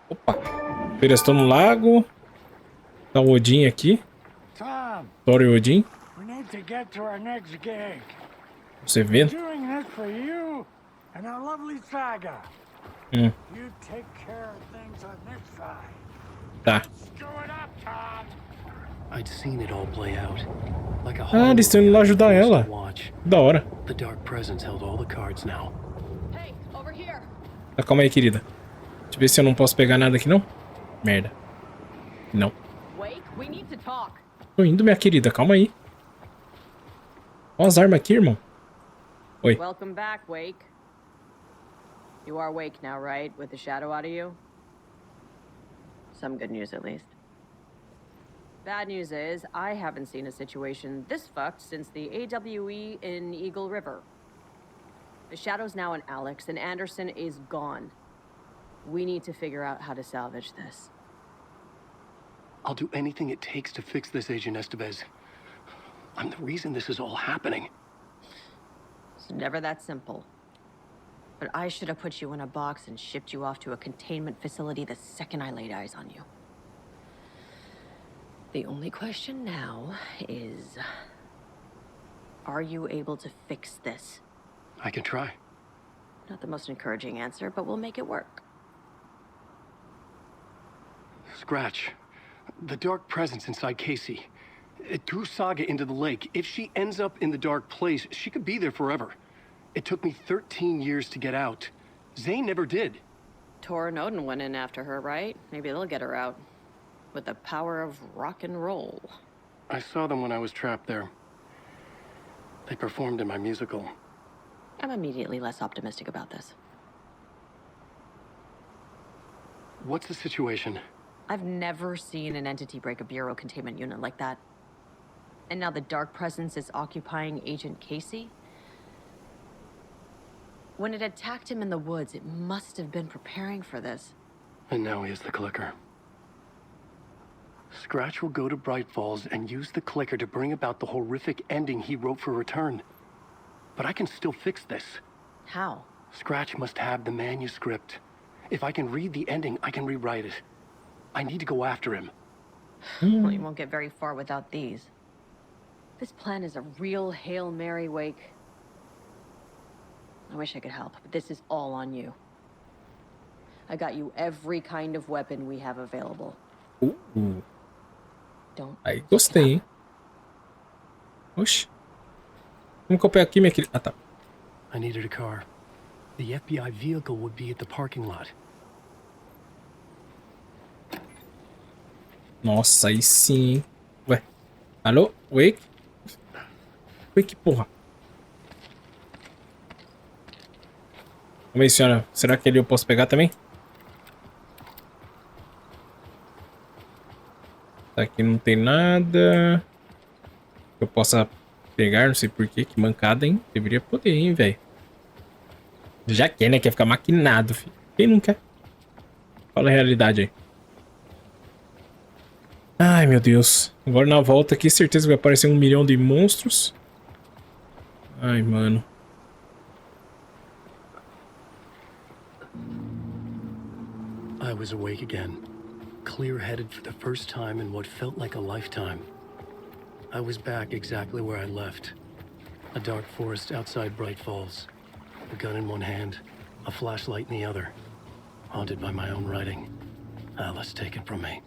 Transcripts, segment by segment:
Opa. Beleza, estou no lago. Tá o Odin aqui. Tom, Thor e Odin. we need to get to our next gig. Você vê? Doing this for you and our lovely saga. Hum, You take care of things on this side. tá. Screw it up, Tom. I'd seen it all play out. Like a Ah, eles estão indo lá ajudar ela. Da hora. The dark presence held all the cards now. Hey, over here. Tá, calma aí, querida. Deixa eu ver se eu não posso pegar nada aqui, não. Merda. Não. Wake, we need to talk. Tô indo, minha querida. Calma aí. Olha as armas aqui, irmão. Oi. Welcome back, Wake. You are awake now, right? With the shadow out of you? Some good news, at least. Bad news is, I haven't seen a situation this fucked since the AWE in Eagle River. The shadow's now in Alex, and Anderson is gone. We need to figure out how to salvage this. I'll do anything it takes to fix this, Agent Estevez. I'm the reason this is all happening. It's never that simple. But I should have put you in a box and shipped you off to a containment facility the second I laid eyes on you. The only question now is, are you able to fix this? I can try. Not the most encouraging answer, but we'll make it work. Scratch. The dark presence inside Casey. It threw Saga into the lake. If she ends up in the dark place, she could be there forever. It took me 13 years to get out. Zane never did. Tor and Odin went in after her, right? Maybe they'll get her out. With the power of rock and roll. I saw them when I was trapped there. They performed in my musical. I'm immediately less optimistic about this. What's the situation? I've never seen an entity break a bureau containment unit like that. And now the dark presence is occupying Agent Casey? When it attacked him in the woods, it must have been preparing for this. And now he has the clicker. Scratch will go to Bright Falls and use the clicker to bring about the horrific ending he wrote for Return. But I can still fix this. How? Scratch must have the manuscript. If I can read the ending, I can rewrite it. I need to go after him. Well, you won't get very far without these. This plan is a real Hail Mary, Wake. I wish I could help, but this is all on you. I got you every kind of weapon we have available. Don't. Aí, gostei, hein? Oxi. Como que eu pego aqui, minha querida? Ah, tá. I needed a car. The FBI vehicle would be at the parking lot. Nossa, aí sim, hein? Ué. Alô? Wake? Wake, porra. Calma aí, senhora. Será que ali eu posso pegar também? Tá, aqui não tem nada que eu possa pegar, não sei porquê. Que mancada, hein? Deveria poder, hein, velho. Já quer, né? Quer ficar maquinado, filho. Quem não quer? Fala a realidade aí. Ai, meu Deus. Agora na volta aqui, certeza que vai aparecer 1 milhão de monstros. Ai, mano. I was awake again, clear-headed for the first time in what felt like a lifetime. I was back exactly where I left. A dark forest outside Bright Falls. A gun in one hand, a flashlight in the other. Haunted by my own writing. Alice taken from me.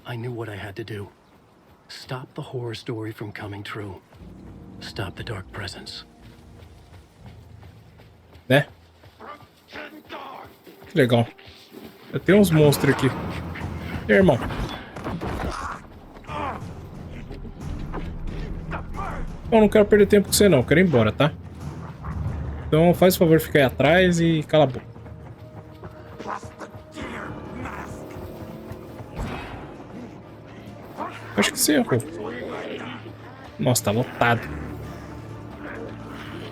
I knew what I had to do. Stop the horror story from coming true. Stop the dark presence. Né? Que legal. Eu tenho uns monstros aqui. E aí, irmão? Eu não quero perder tempo com você não, eu quero ir embora, tá? Então faz o favor de ficar aí atrás e cala a boca. Acho que você errou. Nossa, tá lotado.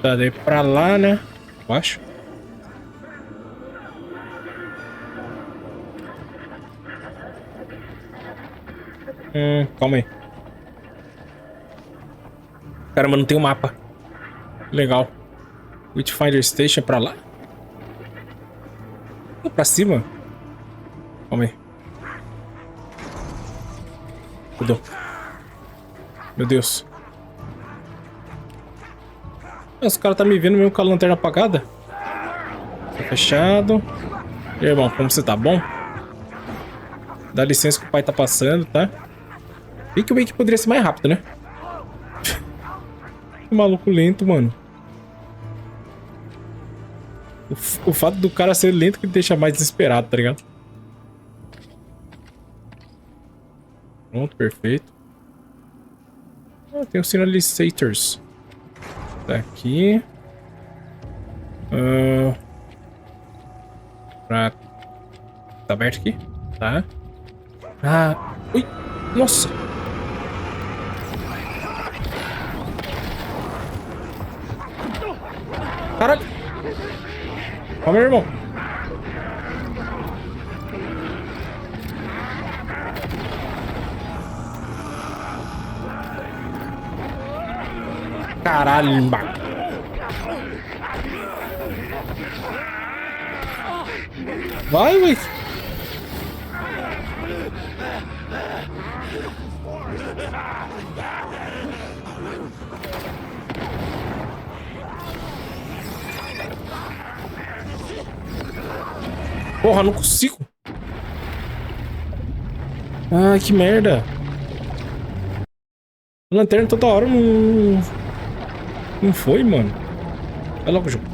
Tá, daí pra lá, né? Eu acho. Calma aí. Caramba, não tem um mapa. Legal. Witchfinder Station é pra lá? É pra cima? Calma aí. Fudeu. Meu Deus. Os caras tá me vendo mesmo com a lanterna apagada. Tá fechado. E aí, irmão, como você tá? Bom? Dá licença que o pai tá passando, tá? E que o Wake poderia ser mais rápido, né? Que maluco lento, mano. O fato do cara ser lento que deixa mais desesperado, tá ligado? Pronto, perfeito. Ah, tem os sinalizators. Tá aqui. Tá aberto aqui? Tá. Ah. Ui. Nossa. Caralho. Calma aí, irmão. Caralho, embaixo. Vai, ué. Porra, não consigo. Ai, que merda. A lanterna toda hora não foi, mano. Vai logo, jogo.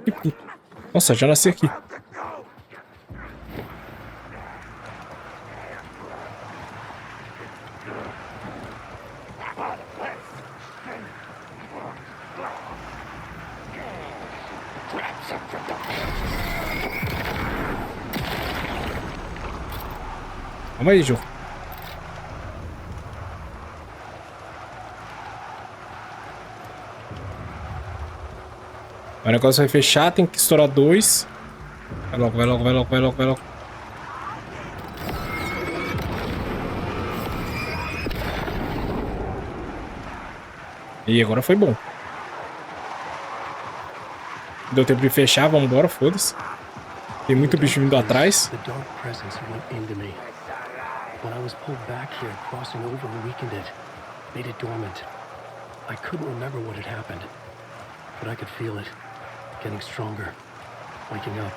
Que puto. Nossa, já nasci aqui. Calma aí, jogo. O negócio vai fechar, tem que estourar 2. Vai logo, vai logo, vai logo, vai logo, vai logo. E agora foi bom. Deu tempo de fechar, vamos embora, foda-se. Tem muito bicho vindo atrás. When I was pulled back here, crossing over weakened it, made it dormant. I couldn't remember what had happened, but I could feel it, getting stronger, waking up.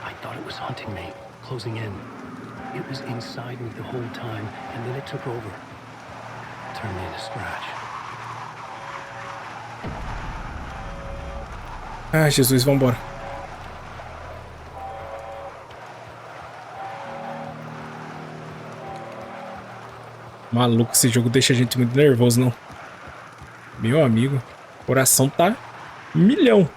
I thought it was hunting me, closing in. It was inside me the whole time, and then it took over, turned me into Scratch. Ai, Jesus, vambora. Maluco, esse jogo deixa a gente muito nervoso, não. Meu amigo, o coração tá milhão.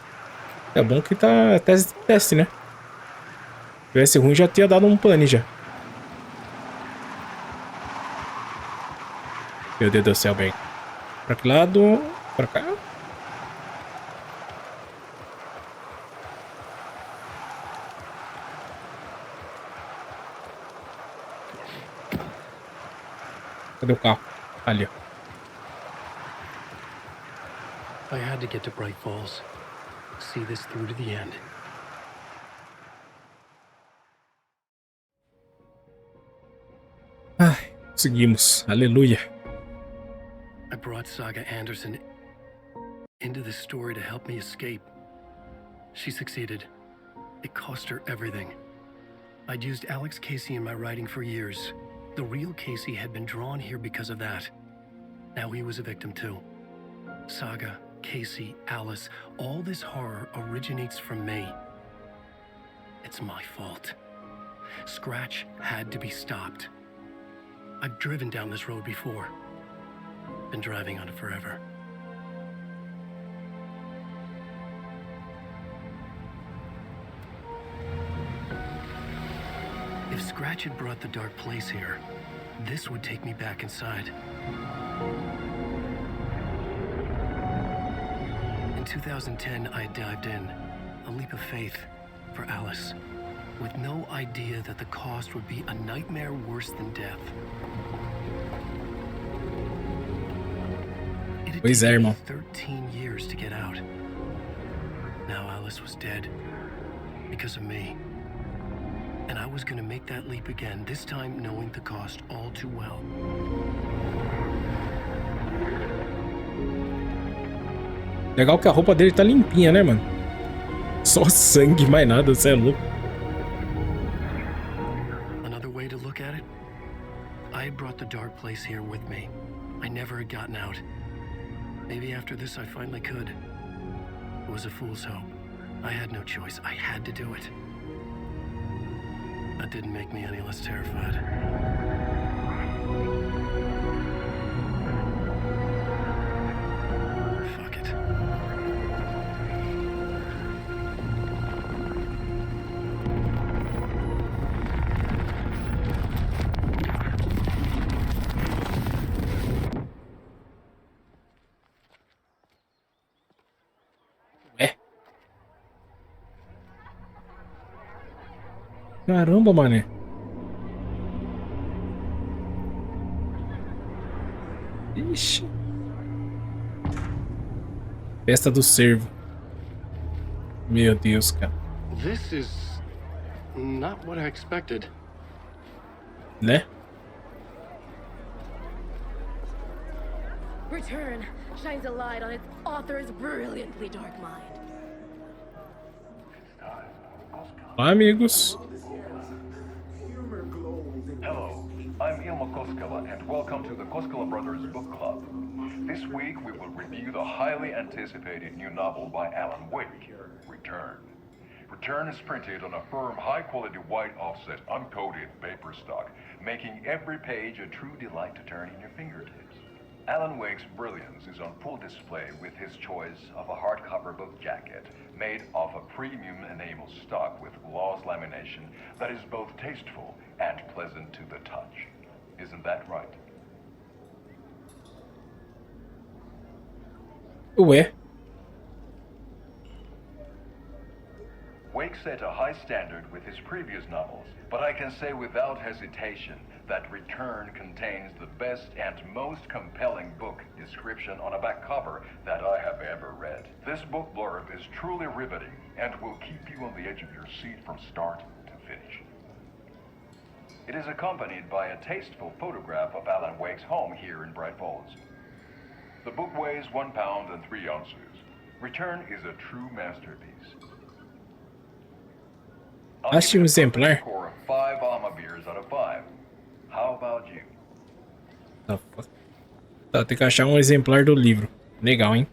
É bom que tá teste, né? Se tivesse ruim, já tinha dado um pane já. Meu Deus do céu, bem. Pra que lado? Pra cá? Cadê o carro? Ali, ó. I had to get to Bright Falls. See this through to the end. Ai, conseguimos. Aleluia. I brought Saga Anderson into this story to help me escape. She succeeded. It cost her everything. I'd used Alex Casey in my writing for years. The real Casey had been drawn here because of that. Now he was a victim too. Saga, Casey, Alice, all this horror originates from me. It's my fault. Scratch had to be stopped. I've driven down this road before. Been driving on it forever. If Scratch had brought the dark place here, this would take me back inside. In 2010, I dived in, a leap of faith for Alice, with no idea that the cost would be a nightmare worse than death. It had Pois é, taken irmão. me 13 years to get out. Now Alice was dead because of me. And I was gonna make that leap again, this time knowing the cost all too well. Legal que a roupa dele tá limpinha, né, mano? Só sangue, mais nada, você é louco. Another way to look at it, I had brought the dark place here with me. I never had gotten out. Maybe after this I finally could. It was a fool's hope. I had no choice. I had to do it. That didn't make me any less terrified. Fuck it. Ué? Caramba, mané. Ixi. Festa do cervo. Meu Deus, cara. This is not what I expected. Né? Return shines a light on its author's brilliantly dark mind. Olá, amigos. Hello, I'm Ilma Koskela, and welcome to the Koskela Brothers Book Club. This week we will review the highly anticipated new novel by Alan Wake, Return. Return is printed on a firm, high-quality white offset, uncoated paper stock, making every page a true delight to turn in your fingertips. Alan Wake's brilliance is on full display with his choice of a hardcover book jacket made of a premium enamel stock with gloss lamination that is both tasteful and pleasant to the touch. Isn't that right? Ué? Wake set a high standard with his previous novels, but I can say without hesitation that Return contains the best and most compelling book description on a back cover that I have ever read. This book blurb is truly riveting and will keep you on the edge of your seat from start to finish. It is accompanied by a tasteful photograph of Alan Wake's home here in Bright Falls. The book weighs 1 pound and 3 ounces. Return is a true masterpiece. Ache um exemplar. Score of 5 Alma beers out of 5. How about you? Tá, tem que achar um exemplar do livro. Legal, hein?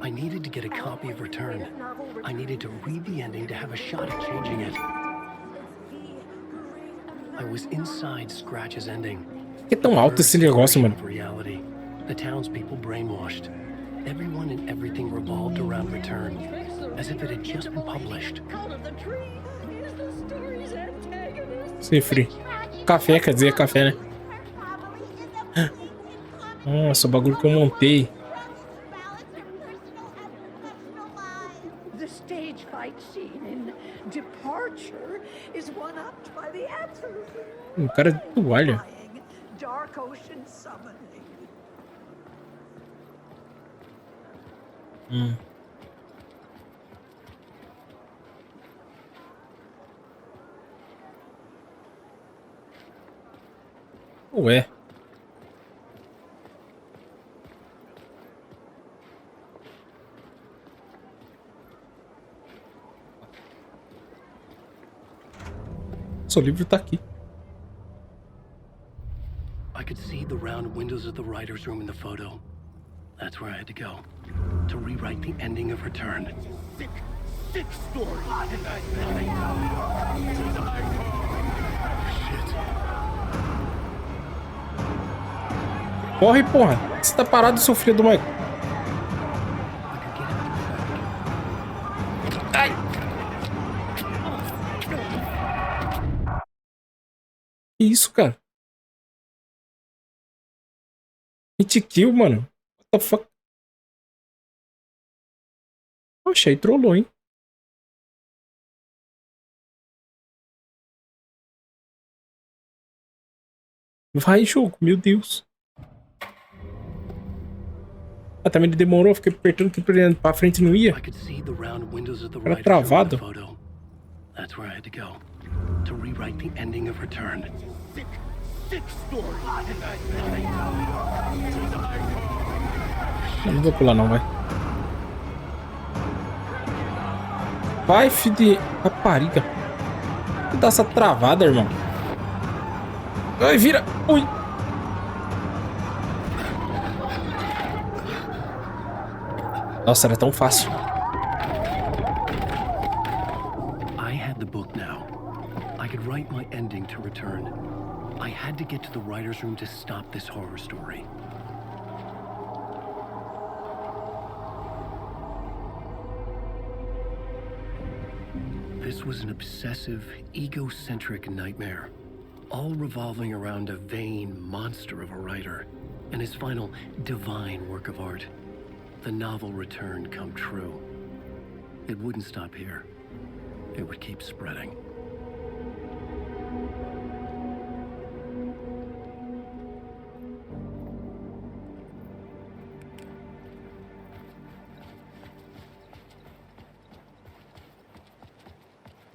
I needed to get a copy of Return. I needed to read the ending to have a shot at changing it. I was inside Scratch's ending. Por que é tão alto esse negócio, mano? Reality. The townspeople brainwashed. Everyone and everything revolved around Return, as if it had just been published. Cifre. Café, quer dizer, café, né? Nossa, o bagulho que eu montei. The stage fight scene in Departure is one-upped by the absolutely Um cara de toalha. terrifying Dark Ocean Summoning. Ué. Nossa, o livro tá aqui. I could see the round windows of the writer's room in the photo. That's where I had to go, to rewrite the ending of Return. Sick story. Corre, porra. Você tá parado, seu filho do Michael. Ai. Que isso, cara? Hit kill, mano. What the fuck? Oxe, aí trollou, hein? Vai, jogo, meu Deus. Ah, também ele demorou, fiquei apertando aqui pra frente e não ia. I could see the round windows of the Era writer's room in the travado. photo. That's where I had to go. To rewrite the ending of Return. Sick story. Não vou pular não, vai. Vai, filho de rapariga. Dá essa travada, irmão. Vai, vira. Ui. Nossa, era tão fácil. I had the book now. I could write my ending to Return. I had to get to the writer's room to stop this horror story. This was an obsessive, egocentric nightmare, all revolving around a vain monster of a writer and his final divine work of art, the novel Return come true. It wouldn't stop here. It would keep spreading.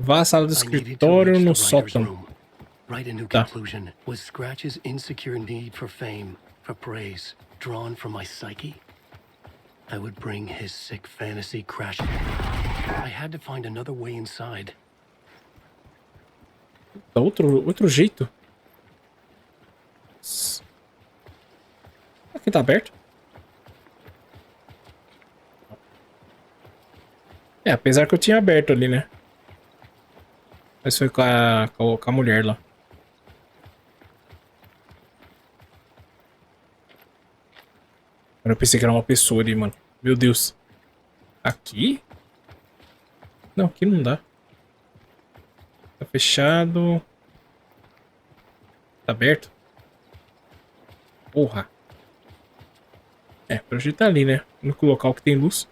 Vá à sala do escritório no sótão. Write a new Tá. conclusion. Was Scratch's insecure need for fame, for praise, drawn from my psyche? I would bring his sick fantasy crashing. I had to find another way inside. Outro jeito. Aqui tá aberto. É, apesar que eu tinha aberto ali, né? Mas foi com a mulher lá. Eu pensei que era uma pessoa ali, mano. Meu Deus. Aqui? Não, aqui não dá. Tá fechado. Tá aberto? Porra. É, pra gente tá ali, né? No local que tem luz.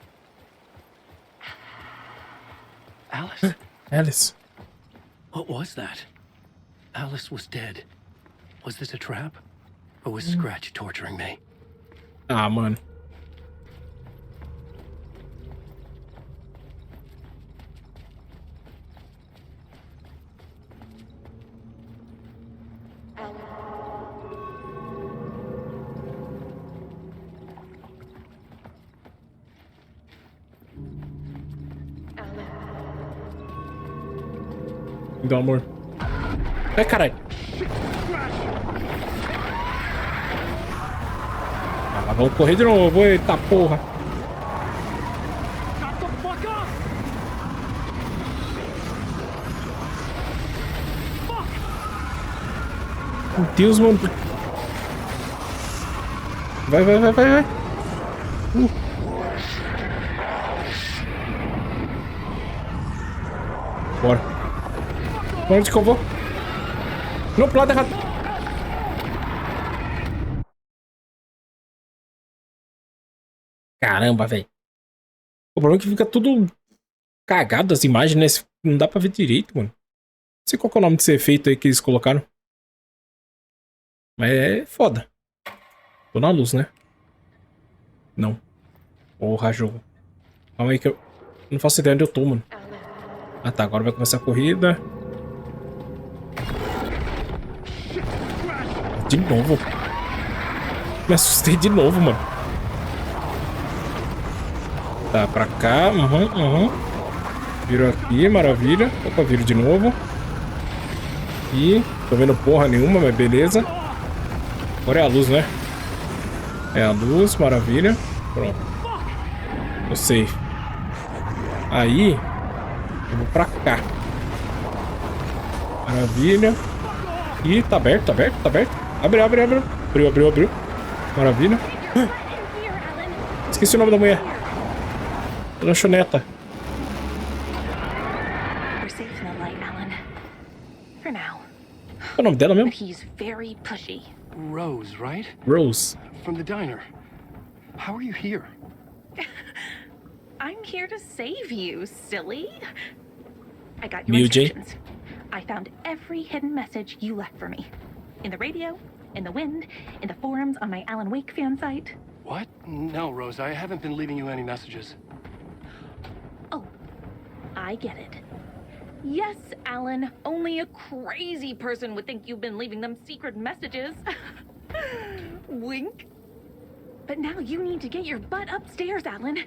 Alice? Alice. What was that? Alice was dead. Was this a trap? Or was Scratch torturing me? Ah, mano. Me dá um amor. Ai, caralho. Ah, vamos correr de novo. Eita porra. Meu Deus, mano. Vai. Bora. Pra onde que eu vou? Não, pro lado errado. Caramba, velho. O problema é que fica tudo cagado as imagens, né? Não dá pra ver direito, mano. Não sei qual que é o nome desse efeito aí que eles colocaram. Mas é foda. Tô na luz, né? Não. Porra, jogo. Calma aí que eu não faço ideia onde eu tô, mano. Ah tá, agora vai começar a corrida. De novo. Me assustei de novo, mano. Tá, pra cá. Viro aqui, maravilha. Opa, viro de novo. E tô vendo porra nenhuma, mas beleza. Agora é a luz, né? É a luz, maravilha. Pronto. Eu sei. Aí eu vou pra cá. Maravilha. Ih, tá aberto. Abre. Abriu. Maravilha. Esqueci o nome da mulher. Lanchoneta. We're safe in the light, Alan. For now. Qual é o nome dela mesmo? But he's very pushy. Rose, right? Rose. From the diner. How are you here? I'm here to save you, silly. I got your Mew J. instructions. I found every hidden message you left for me. In the radio, in the wind, in the forums on my Alan Wake fan site. What? No, Rose, I haven't been leaving you any messages. Oh, I get it. Yes, Alan, only a crazy person would think you've been leaving them secret messages. Wink. But now you need to get your butt upstairs, Alan.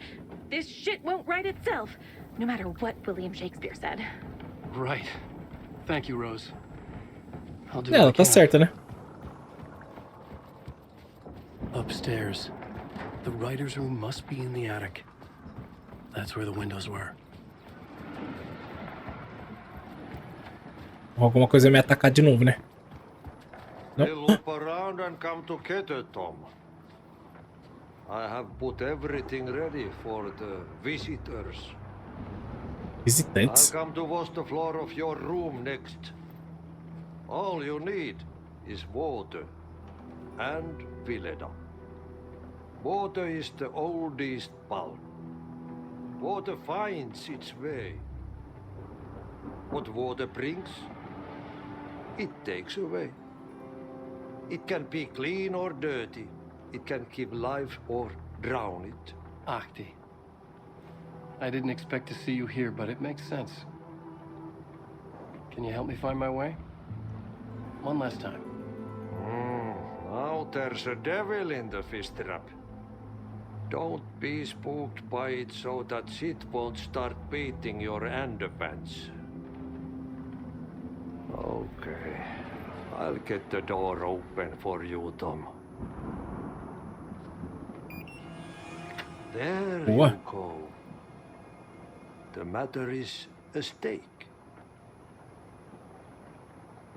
This shit won't right itself, no matter what William Shakespeare said. Right. Thank you, Rose. I'll do É, what I ela tá can. certa, né? Upstairs. The writer's room must be in the attic. That's where the windows were. Alguma coisa vai me atacar de novo, né? Não. Look around and come together, Tom. I have put everything ready for the visitors. I'll Visitantes. come to wash the floor of your room next. All you need is water and Vileda. Water is the oldest bulb. Water finds its way. What water brings, it takes away. It can be clean or dirty. It can keep life or drown it. Ahti. I didn't expect to see you here, but it makes sense. Can you help me find my way? One last time. Now there's a devil in the fish trap. Don't be spooked by it so that shit won't start beating your underpants. Okay. I'll get the door open for you, Tom. There Boa. you go. The matter is a stake.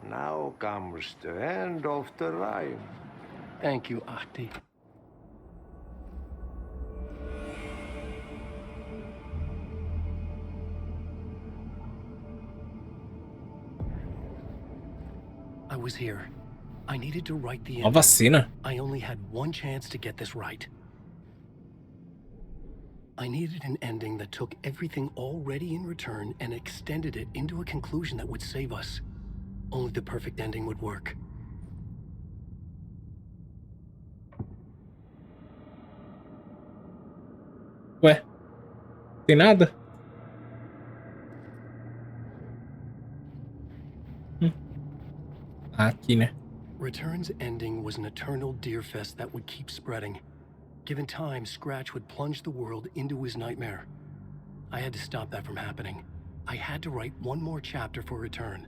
Now comes the end of the rhyme. Thank you, Ahti. I was here. I needed to write the Uma ending. vacina. I only had one chance to get this right. I needed an ending that took everything already in return and extended it into a conclusion that would save us. Only the perfect ending would work. Ué, tem nada? Aqui, né? Return's ending was an eternal deerfest that would keep spreading. Given time, Scratch would plunge the world into his nightmare. I had to stop that from happening. I had to write one more chapter for Return.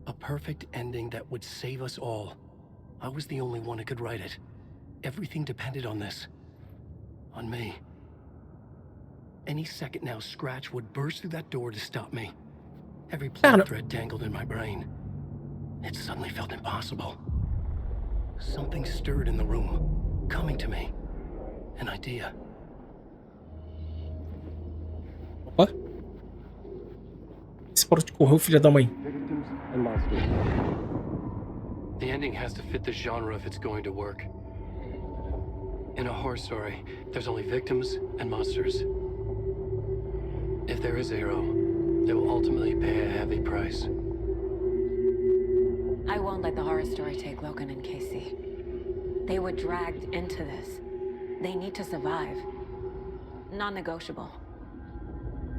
A perfect ending that would save us all. I was the only one who could write it. Everything depended on this. On me. Any second now, Scratch would burst through that door to stop me. Every plot thread tangled in my brain. It suddenly felt impossible. Something stirred in the room, coming to me. An idea. Opa. Esse paro de correr, filho da mãe. Victims and monsters. The ending has to fit the genre if it's going to work. In a horror story, there's only victims and monsters. If there is a hero, they will ultimately pay a heavy price. I won't let the horror story take Logan and Casey. They were dragged into this. They need to survive. Non-negotiable.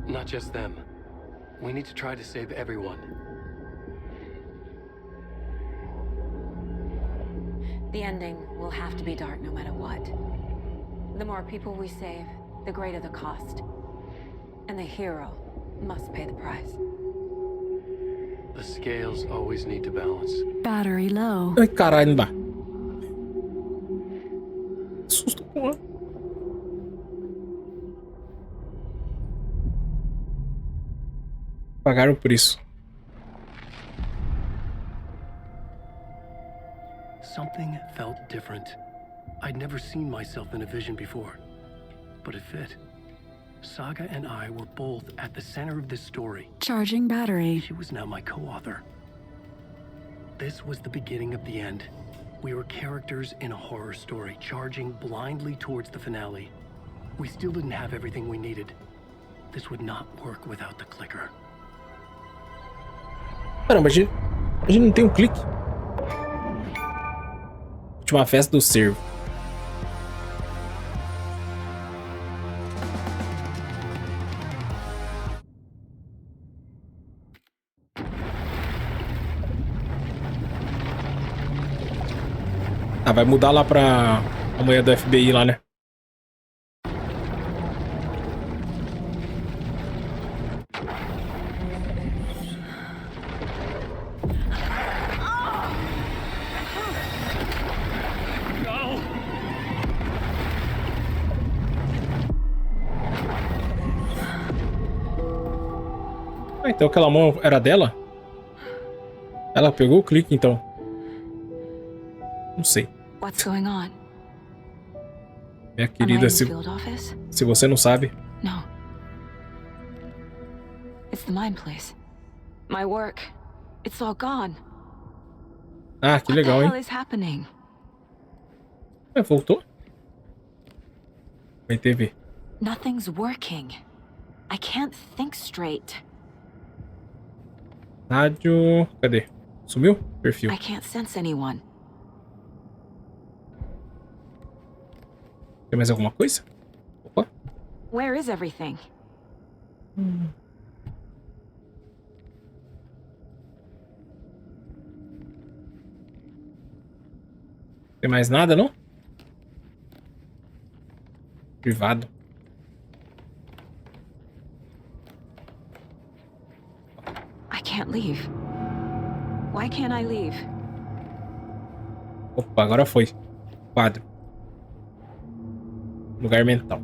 Not just them. We need to try to save everyone. The ending will have to be dark no matter what. The more people we save, the greater the cost. And the hero must pay the price. The scales always need to balance. Battery low. Ai, caralho, não dá. Susto, porra. Pagaram por isso. Something felt different. I'd never seen myself in a vision before, but it fit. Saga and I were both at the center of this story. Charging battery. She was now my co-author. This was the beginning of the end. We were characters in a horror story, charging blindly towards the finale. We still didn't have everything we needed. This would not work without the clicker. Caramba, a gente não tem um clique. Última festa do servo. Ah, vai mudar lá pra a mulher do FBI lá, né? Ah, então aquela mão era dela? Ela pegou o clique, então. Não sei. What's going on? Minha Am I in querida, the se field office? você não sabe. No. It's the mine place. My work. It's all gone. Ah, que What the legal, hell hein? is happening? É, voltou? Vai TV. Nothing's working. I can't think straight. Rádio... Cadê? Sumiu? Perfil. I can't sense anyone. Tem mais alguma coisa? Opa. Where is everything? Tem mais nada, não? Privado. I can't leave. Why can't I leave? Opa, agora foi. Quadro. Lugar mental.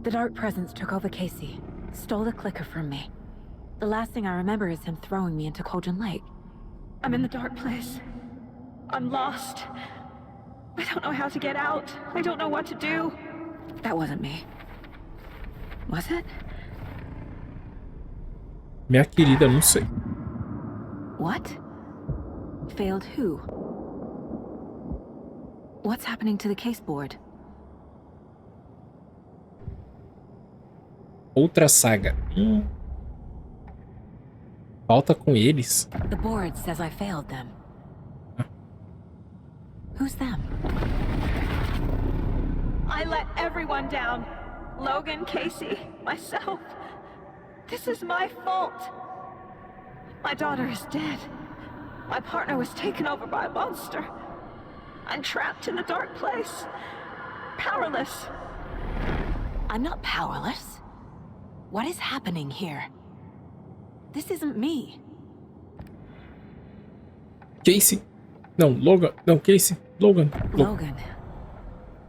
The dark presence took over Casey, stole the clicker from me. The last thing I remember is him throwing me into Cauldron Lake. I'm in the dark place. I'm lost. I don't know how to get out. I don't know what to do. That wasn't me. Was it? Minha querida, não sei. What? Failed who? What's happening to the caseboard? Outra saga. Falta com eles. The board says I failed them. Who's them? I let everyone down. Logan, Casey, myself. This is my fault. My daughter is dead. My partner was taken over by a monster. I'm trapped in a dark place. Powerless. I'm not powerless. What is happening here? This isn't me. Casey. Não, Logan. Não, Casey. Logan. Logan.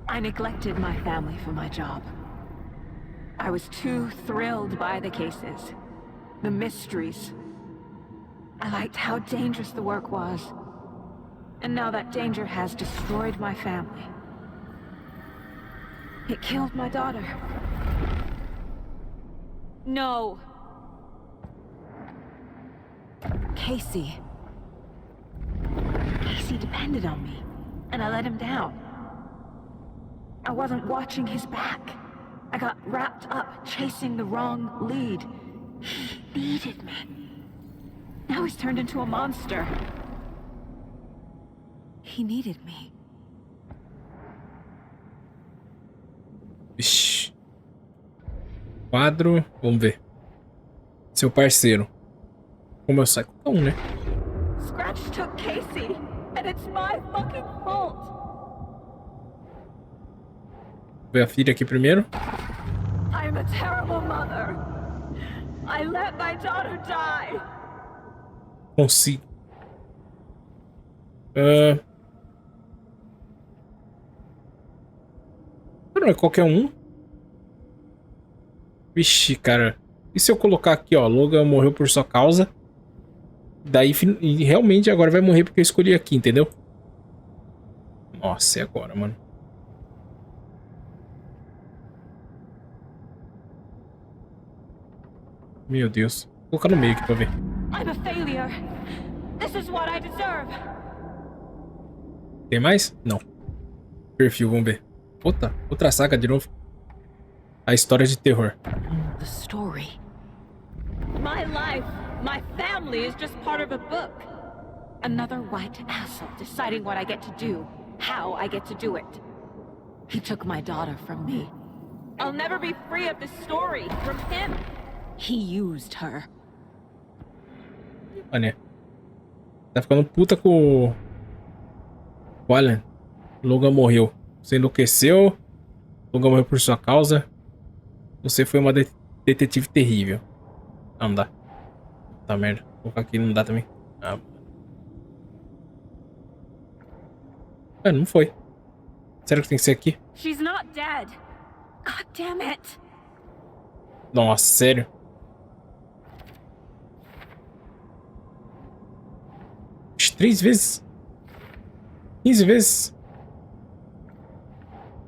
I neglected my family for my job. I was too thrilled by the cases, the mysteries. I liked how dangerous the work was. And now that danger has destroyed my family. It killed my daughter. No. Casey. Casey depended on me, and I let him down. I wasn't watching his back. I got wrapped up chasing the wrong lead. He needed me. Now he's turned into a monster. He needed me. Ixi. Quadro. Vamos ver. Seu parceiro. Como eu saio? Um, né? Scratch took Casey, and it's my fucking fault. Vou ver a filha aqui primeiro. I'm a terrible mother. I let my daughter die. Consigo. Não é qualquer um. Vixe, cara. E se eu colocar aqui, ó, Logan morreu por sua causa. Daí, e realmente agora vai morrer porque eu escolhi aqui, entendeu? Nossa, e agora, mano? Meu Deus. Vou colocar no meio aqui pra ver. I'm a failure. This is what I deserve. Tem mais? Não. Perfil, vamos ver. Outra saga de novo. A história de terror. The story. My life, my family is just part of a book. Another white asshole deciding what I get to do, how I get to do it. He took my daughter from me. I'll never be free of this story from him. He used her. Mané. Tá ficando puta com o Alan. Logan morreu. Você enlouqueceu. Logan morreu por sua causa. Você foi uma detetive terrível. Ah, não dá. Tá merda. Vou colocar aqui, não dá também. Ah. Não foi. Sério que tem que ser aqui? She's not dead. God damn it. Nossa, sério? Ixi, 3 vezes? 15 vezes?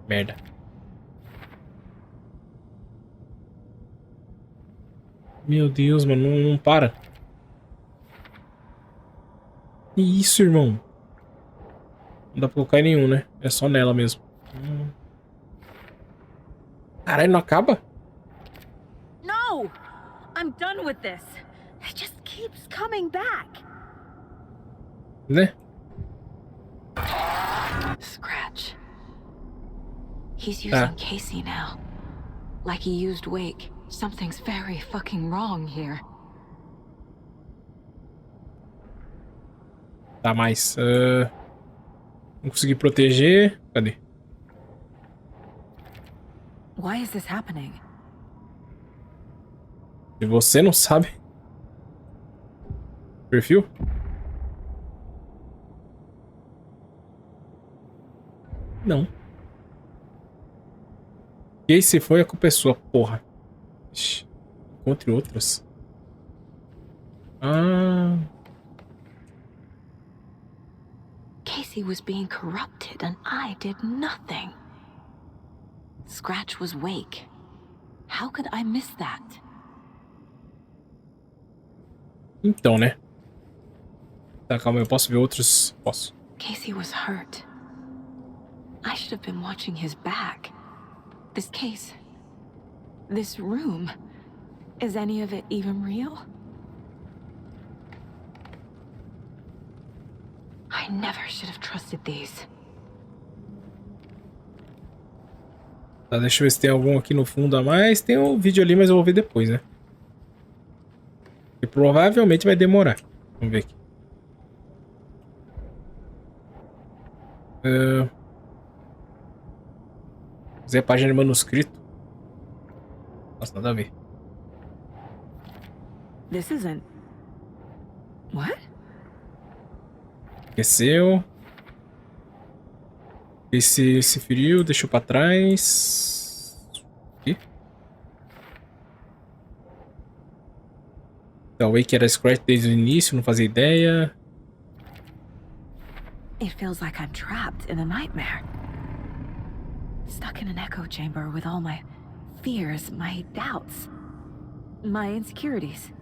Merda. Meu Deus, mano, não para. Que isso, irmão? Não dá pra colocar em nenhum, né? É só nela mesmo. Caralho, não acaba? No! I'm done with this. It just keeps coming back. Né? Scratch. He's using Casey now. Like he used Wake. Something's very fucking wrong here. Tá, mais. Não consegui proteger. Cadê? Why is this happening? Se você não sabe. Perfil? Não. E aí, se foi, a culpa é sua, porra. Ixi, entre outras. Ah. Casey was being corrupted and I did nothing. Scratch was Wake. How could I miss that? Então, né? Tá, calma, eu posso ver outros? Posso. Casey was hurt. I should have been watching his back. This case, this room, is any of it even real? I never should have trusted these. Tá, deixa eu ver se tem algum aqui no fundo a mais. Tem um vídeo ali, mas eu vou ver depois, né? E provavelmente vai demorar. Vamos ver aqui. Fazer a página de manuscrito. Nossa, nada a ver. This isn't... What? Esqueceu. Esse se feriu, deixou pra trás. Aqui. Então, o Wake era Scratch desde o início, não fazia ideia. It feels like I'm trapped in a nightmare. Stuck in an echo chamber with all my fears, my doubts, my insecurities.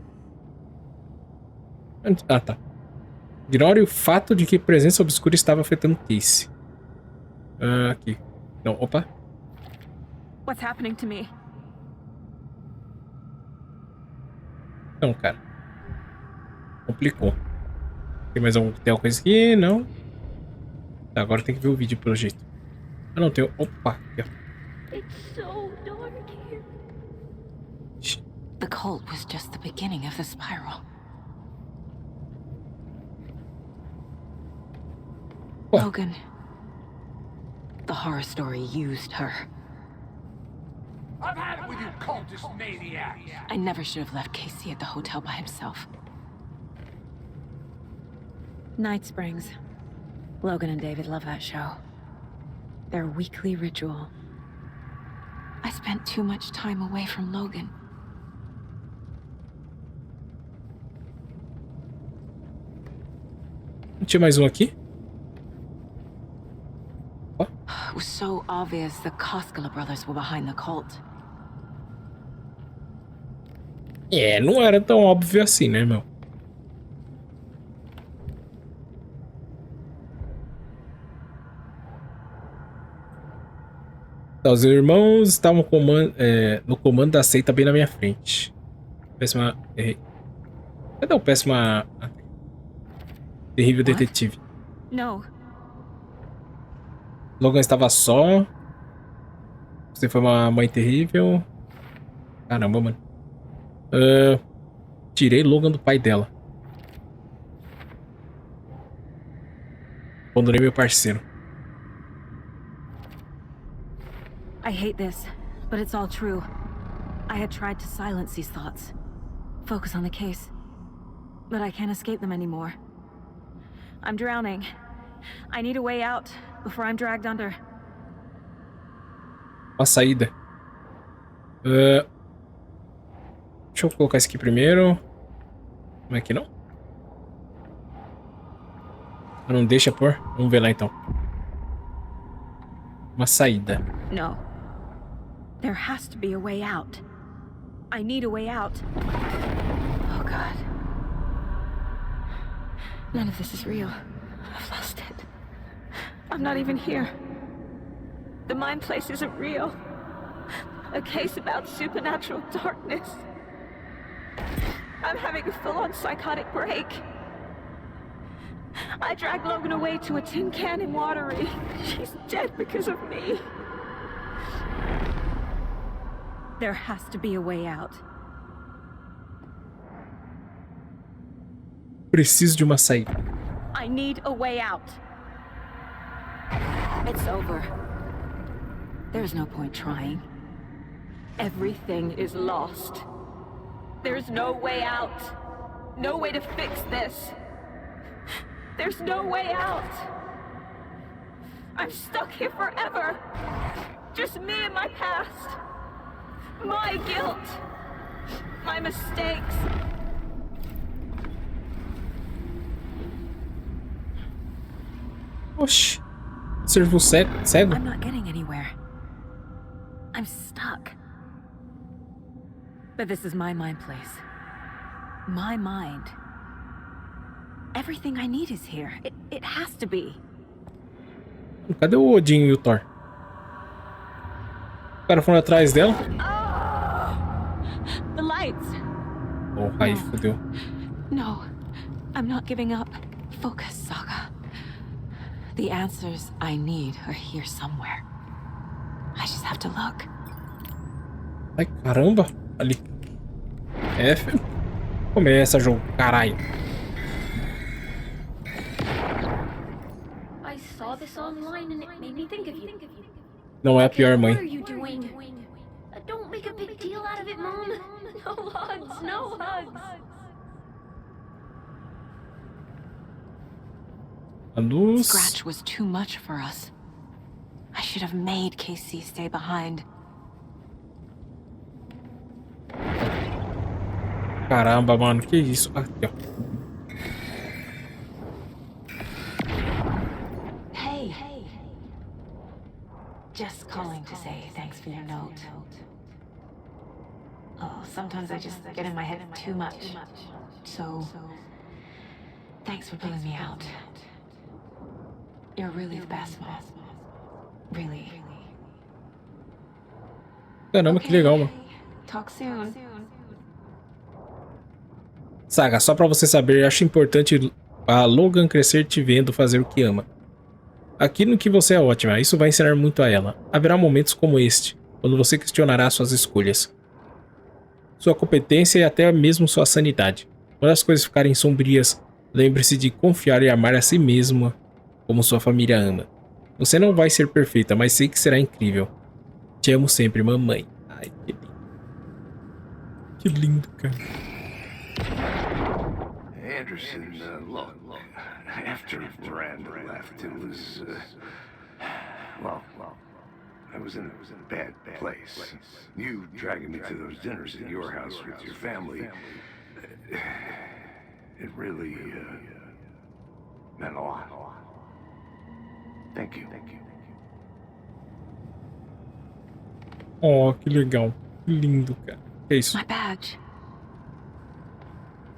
Ah, tá. Ignore o fato de que a presença obscura estava afetando Casey. Aqui. Não, opa. What's happening to me? Não, cara. Complicou. Tem mais alguma coisa aqui? Não. Tá, agora tem que ver o vídeo pelo jeito. Ah, não, tem... Opa. Aqui, ó. It's so dark here. The cult was just the beginning of the spiral. What? Logan. The horror story used her. I've had it with you cultist maniacs. I never should have left Casey at the hotel by himself. Night Springs. Logan and David love that show. Their weekly ritual. I spent too much time away from Logan. Não tinha mais um aqui? It was so obvious the Koskela brothers were behind the cult. Não era tão óbvio assim, né, meu? Tá, os irmãos estavam no comando da seita bem na minha frente. Péssima... Errei. Cadê o péssima... Terrível detetive? No. Logan estava só. Você foi uma mãe terrível. Caramba, mano. Tirei Logan do pai dela. Abandonei meu parceiro. I hate this, but it's all true. I had tried to silence these thoughts. Focus on the case. But I can't escape them anymore. I'm drowning. I need a way out before I'm dragged under. Uma saída. Deixa eu colocar isso aqui primeiro. Não é aqui não? Não deixa pôr? Vamos ver lá então. Uma saída. No. There has to be a way out. I need a way out. Oh God. None of this is real. I've lost it. I'm not even here. The mind place isn't real. A case about supernatural darkness. I'm having a full-on psychotic break. I dragged Logan away to a tin can in Watery. She's dead because of me. There has to be a way out. Preciso de uma saída. I need a way out. It's over. There's no point trying. Everything is lost. There's no way out. No way to fix this. There's no way out. I'm stuck here forever. Just me and my past. My guilt. My mistakes. Oxi. Servo cego? I'm not getting anywhere. I'm stuck. But this is my mind place. My mind. Everything I need is here. It has to be. Cadê o Odin e o Thor? O cara foram atrás dela? The lights. Oh, aí fodeu. No, I'm not giving up. Focus, Saga. The answers I need are here somewhere. I just have to look. Ai, caramba. Ali. F. Começa jogo, caralho. I saw this online and it made me think of you. Não é a pior mãe. What are you doing? Don't make a big deal out of it, Mom. No hugs, no hugs. A luz. Scratch was too much for us. I should have made Casey stay behind. Caramba, mano, que isso? Aqui, ó. Hey. Just calling to say thanks for your note. Oh, sometimes I just get in my head too much. So, thanks for pulling me out. You're really the best, Mom. Really. Caramba, que legal, mano. Talk soon. Saga, só pra você saber, acho importante a Logan crescer te vendo fazer o que ama. Aquilo que você é ótima, isso vai ensinar muito a ela. Haverá momentos como este, quando você questionará suas escolhas, sua competência e até mesmo sua sanidade. Quando as coisas ficarem sombrias, lembre-se de confiar e amar a si mesma como sua família ama. Você não vai ser perfeita, mas sei que será incrível. Te amo sempre, mamãe. Ai, que lindo. Que lindo, cara. Anderson, look, after Miranda left, it was, well, I was in a bad place. You dragging me to those dinners at your house with your family, it really, meant a lot. Thank you. Oh, que legal. Que lindo, cara. Que isso? My badge.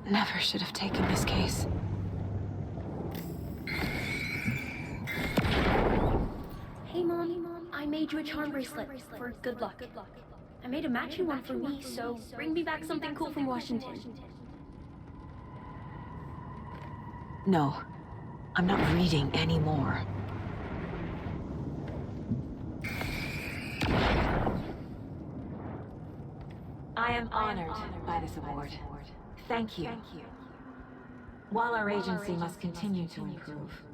Never should have taken this case. Hey, Mom, I made you a charm bracelet for good luck. I made a matching one for me, so bring me back something cool from Washington. No, I'm not reading anymore. I am honored by this award. Thank you. While our agency must continue to improve,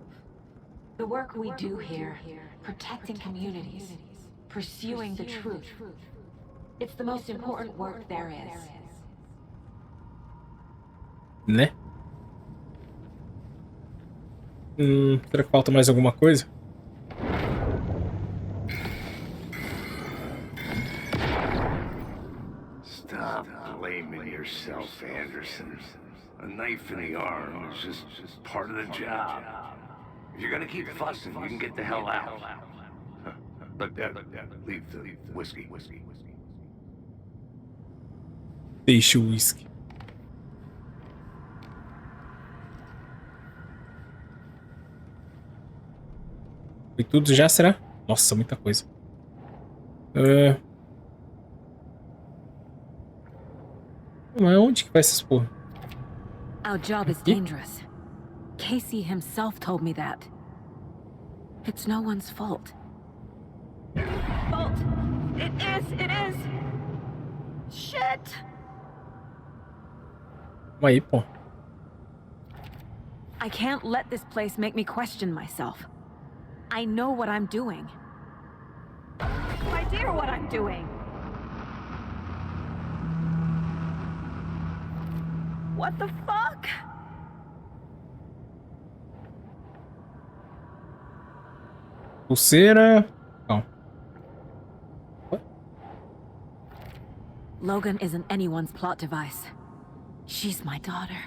the work we do here, protecting communities, pursuing the truth. It's the most important work there is. Né? Será que falta mais alguma coisa? Stop blaming yourself, Anderson. A knife in the arm is just part of the job. If you're gonna keep fussing, you can get the hell out. But leave the whiskey. Deixa o whisky. Foi tudo já, será? Nossa, muita coisa. Mas onde que vai essas porra? Our job is dangerous. Casey himself told me that. It's no one's fault. Fault. It is. Shit. Calma aí, pô. I can't let this place make me question myself. I know what I'm doing. No idea what I'm doing. What the fuck? Pulseira. Calma. Logan isn't anyone's plot device. She's my daughter.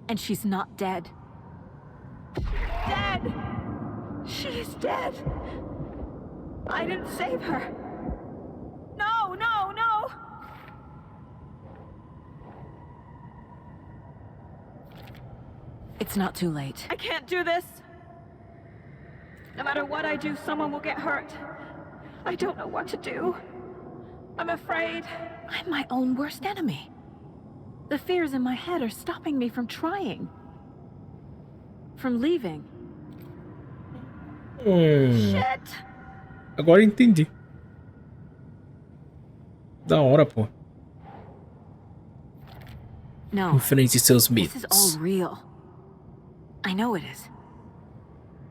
And she's not dead. Dead! She's dead! I didn't save her. No! It's not too late. I can't do this. No matter what I do, someone will get hurt. I don't know what to do. I'm afraid. I'm my own worst enemy. The fears in my head are stopping me from trying. From leaving. Shit! Agora entendi. Da hora, pô. No. Enfrente seus This is all medos. real. I know it is.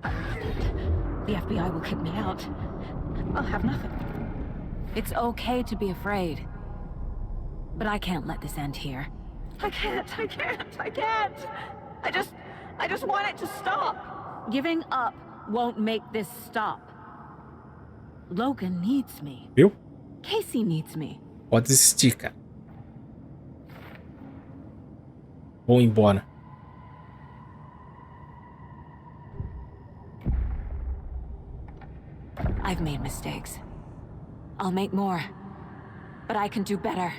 The FBI will kick me out. I'll have nothing. It's okay to be afraid. But I can't let this end here. I can't. I just want it to stop. Giving up won't make this stop. Logan needs me. Viu? Casey needs me. Pode desistir, cara. Vou embora. I've made mistakes. I'll make more. But I can do better.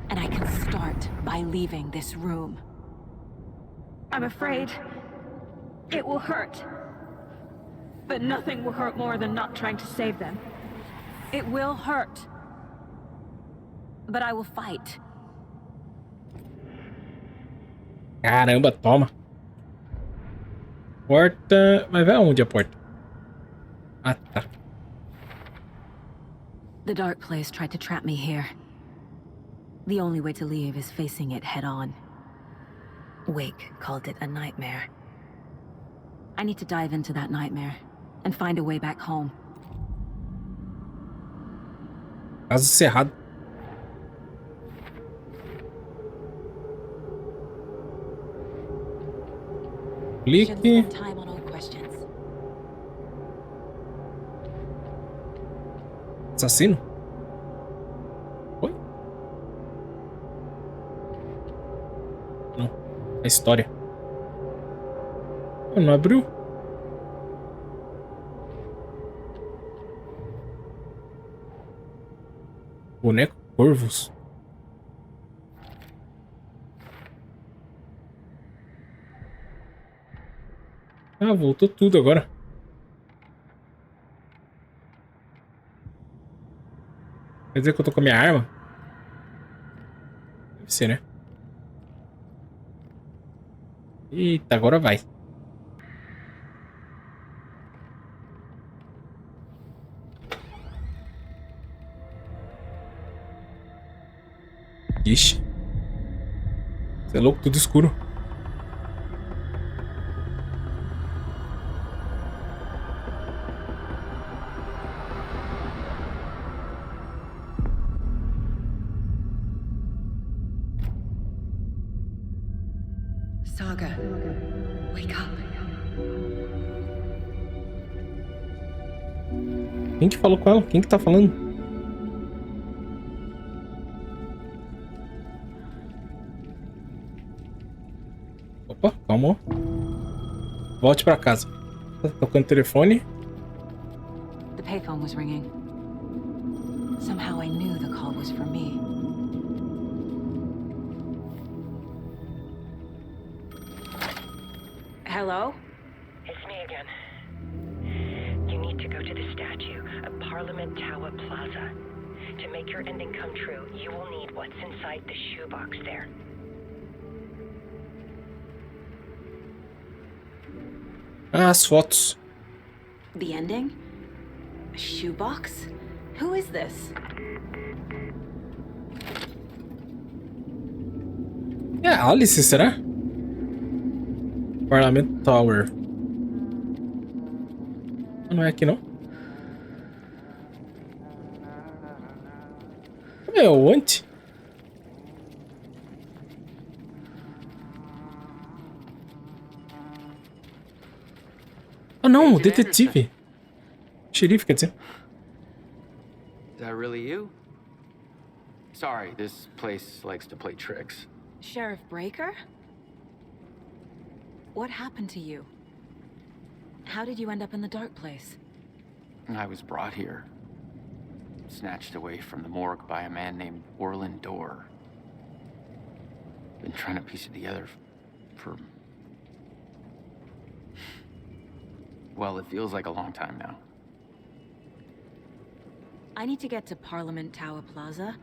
And I can start by leaving this room. I'm afraid it will hurt. But nothing will hurt more than not trying to save them. It will hurt. But I will fight. Caramba, toma. Porta. Mas vai aonde a porta? Ah, tá. The dark place tried to trap me here. The only way to leave is facing it head on. Wake called it a nightmare. I need to dive into that nightmare and find a way back home. Caso cerrado. Shouldn't Clique. spend time on old questions. Assassino? Oi? Não. A história. Não abriu? Boneco corvos. Ah, voltou tudo agora. Quer dizer que eu tô com a minha arma? Deve ser, né? Eita, agora vai. Ixi. Você é louco, tudo escuro. Saga, wake up. Quem que falou com ela? Quem que tá falando? Opa, calma. Volte pra casa. Tá tocando telefone. The payphone was ringing. Somehow I knew the call was for me. Hello? It's me again. You need to go to the statue of Parliament Tower Plaza. To make your ending come true, you will need what's inside the shoebox there. Ah, as fotos. The ending? A shoebox? Who is this? É a Alice, será? Parliament Tower. Não é aqui, não? É o Ant? Ah, não, o detetive. Xerife, quer dizer. Is that really you? Sorry, this place likes to play tricks. Sheriff Breaker? What happened to you? How did you end up in the dark place? I was brought here. Snatched away from the morgue by a man named Orland Dorr. Been trying to piece it together for... Well, it feels like a long time now. I need to get to Parliament Tower Plaza.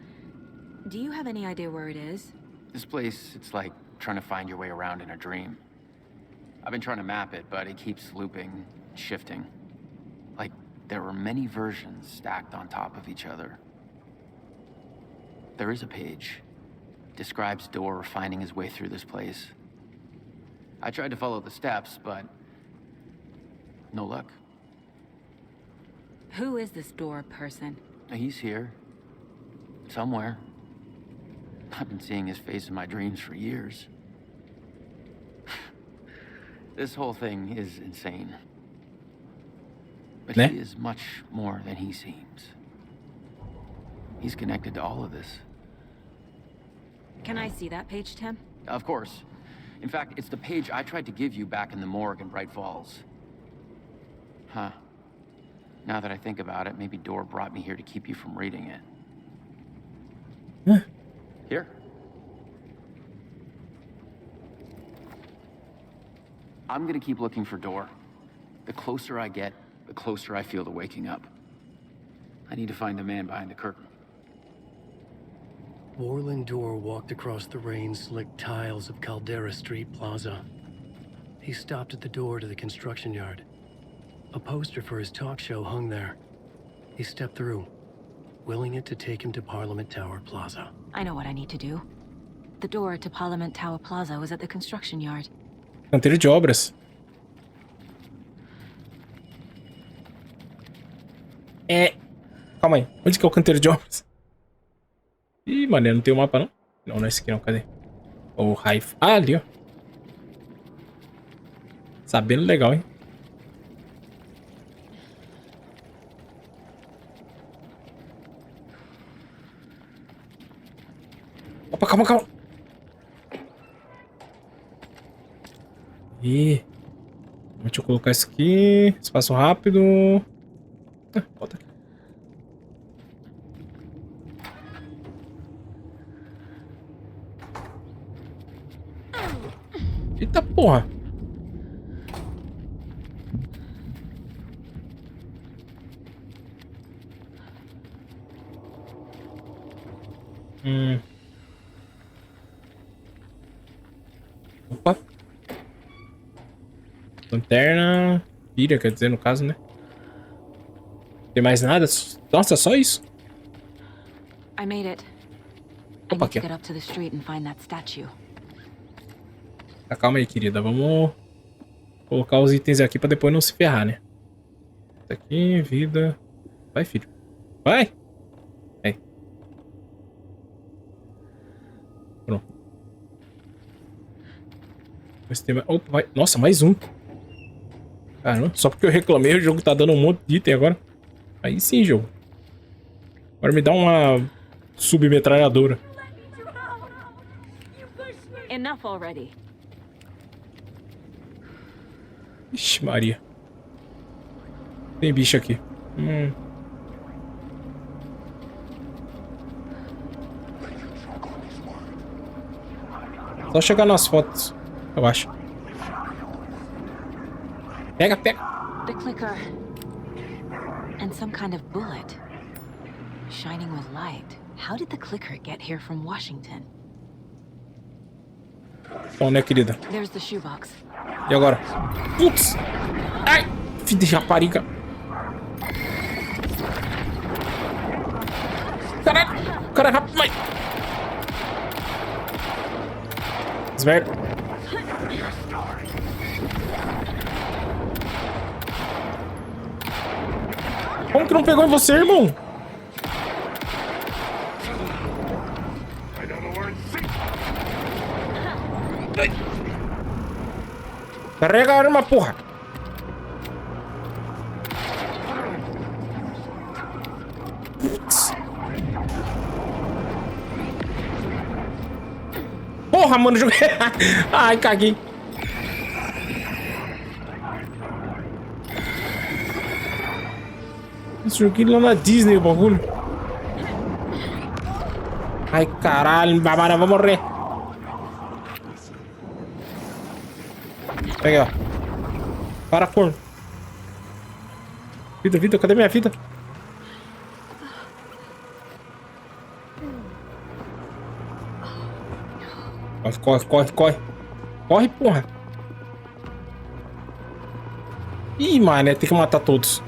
Do you have any idea where it is? This place, it's like trying to find your way around in a dream. I've been trying to map it, but it keeps looping, shifting. Like there were many versions stacked on top of each other. There is a page. Describes Dorr finding his way through this place. I tried to follow the steps, but no luck. Who is this Dorr person? He's here. Somewhere. I've been seeing his face in my dreams for years. This whole thing is insane. But he is much more than he seems. He's connected to all of this. Can I see that page, Tim? Of course. In fact, it's the page I tried to give you back in the morgue in Bright Falls. Huh. Now that I think about it, maybe Dorr brought me here to keep you from reading it. Huh. Here. I'm gonna keep looking for Dorr. The closer I get, the closer I feel to waking up. I need to find the man behind the curtain. Orland Dorr walked across the rain-slicked tiles of Caldera Street Plaza. He stopped at the door to the construction yard. A poster for his talk show hung there. He stepped through, willing it to take him to Parliament Tower Plaza. I know what I need to do. The door to Parliament Tower Plaza was at the construction yard. Canteiro de obras. Calma aí. Onde que é o canteiro de obras? Ih, mané, não tem o mapa, não? Não, não é esse aqui, não. Cadê? O Raif. Ah, ali, ó. Sabendo legal, hein? Opa, calma, calma. Ih. Deixa eu colocar isso aqui. Espaço rápido. Ah, volta aqui. Eita porra. Opa. Lanterna. Pilha, quer dizer, no caso, né? Tem mais nada? Nossa, só isso? I made it. I Opa, need to aqui. get up to the street and find that statue. Tá, calma aí, querida. Vamos colocar os itens aqui pra depois não se ferrar, né? Isso aqui, vida. Vai, filho. Vai! Aí. Pronto. Esse tema... Opa, vai... Nossa, mais um. Caramba, só porque eu reclamei, o jogo tá dando um monte de item agora. Aí sim, jogo. Agora me dá uma submetralhadora. Enough already. Ixi, Maria. Tem bicho aqui. Só chegar nas fotos, eu acho. Pega, pega. The clicker. And some kind of bullet. Shining with light. How did the clicker get here from Washington? Bom, né, querida? There's the shoebox. E agora? Putz! Ai! Filho de rapariga! Caralho! O cara é rápido, mas... Desmerda! Como que não pegou em você, irmão? Carrega a arma, porra! Putz. Porra, mano, joguei... Ai, caguei. Joguei lá na Disney o bagulho. Ai, caralho, babara, vou morrer. Pega, ó. Para, corno. Vida, vida, cadê minha vida? Corre, corre, corre, corre. Corre, porra. Ih, mano, tem que matar todos.